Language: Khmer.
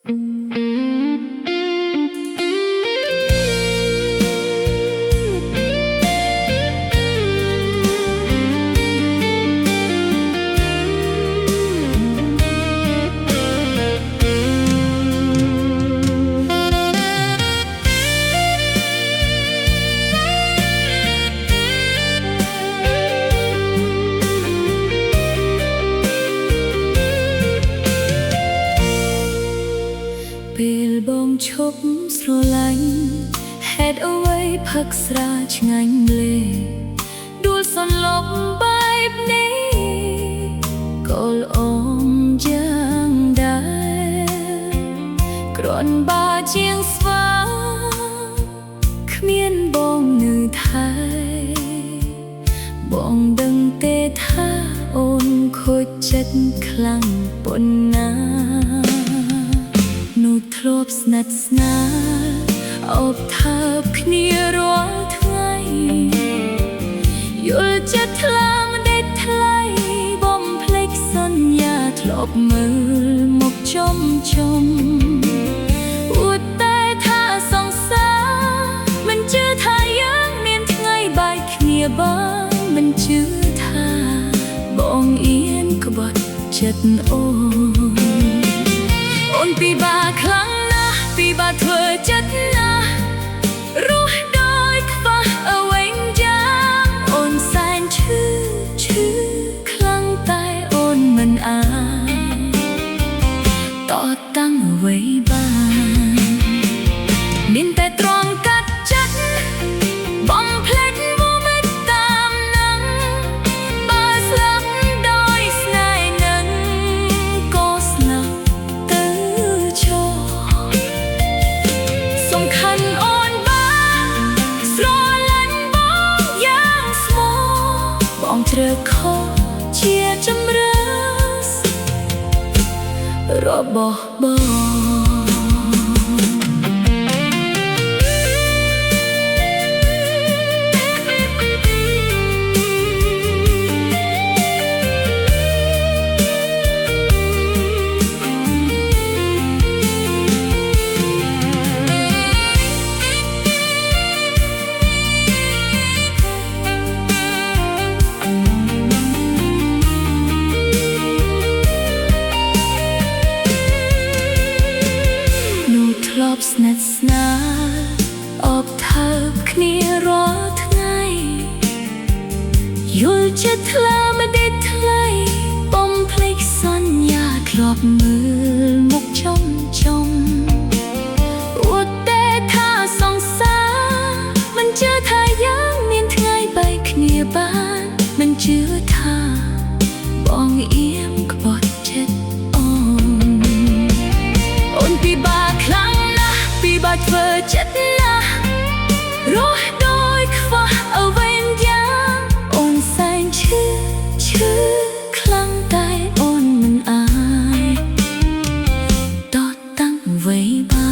ពេលបងឈប់ស្រឡាញ់ហេតុអ្វីផឹកស្រាឆ្ងាញ់លេដួលសន្លប់បែបនេះក៏ល្អយ៉ាងដែរគ្រាន់បើជាងស្វាគ្មានបងនៅថែបងដឹងទេថាអូនខូចចិត្តខ្លាំងប៉ុណ្ណានោះធ្លាប់ស្និទ្ធស្នាលអបថើបគ្នារាល់ថ្ងៃយល់ចិត្តថ្លាមិនដេកថ្លៃបំភ្លេចសន្យាធ្លាប់មើលមកចំអួតតែថាសង្សារមិនជឿថាយើងមានថ្ងៃបែកគ្នាបងមិនជឿថាបងអៀនក្បត់ចិត្តអូនពិបាកខ្លាំងណាស់ពិបាកធ្វើចិត្តណាស់រស់ដោយខ្វះអ្វីយ៉ាងអូនសែនឈឺខ្លាំងតែអូនមិនអាចតតាំងអ្វីបានមានតែទ្រាំកាត់ចិត្តបំភ្លេចមកមិនតាមនឹងបើស្លាប់ដោយស្នេហ៍នឹងក៏ស្លាប់ទៅចោលសំខាន់អូនបានស្រឡាញ់បងយ៉ាងស្មោះបងត្រូវខកជាជំរឿសរបស់បងធ្លាប់ស្និទ្ធស្នាលអបថើបគ្នារាល់ថ្ងៃយល់ចិត្តថ្លាមិនដេកថ្លៃបំភ្លេចសន្យាធ្លាប់មើលមុខចំអួតតែថាសង្សារមិនជឿថាយើងមានថ្ងៃបែកគ្នាបានមិនជឿថាបងអៀមក្បត់ចិត្តអូនពិបាកខ្លាំងពិបាកធ្វើចិត្តណាស់រស់ដោយខ្វះអ្វីយ៉ាងអូនសែនឈឺខ្លាំងតែអូនមិនអាចតតាំងអ្វីបាន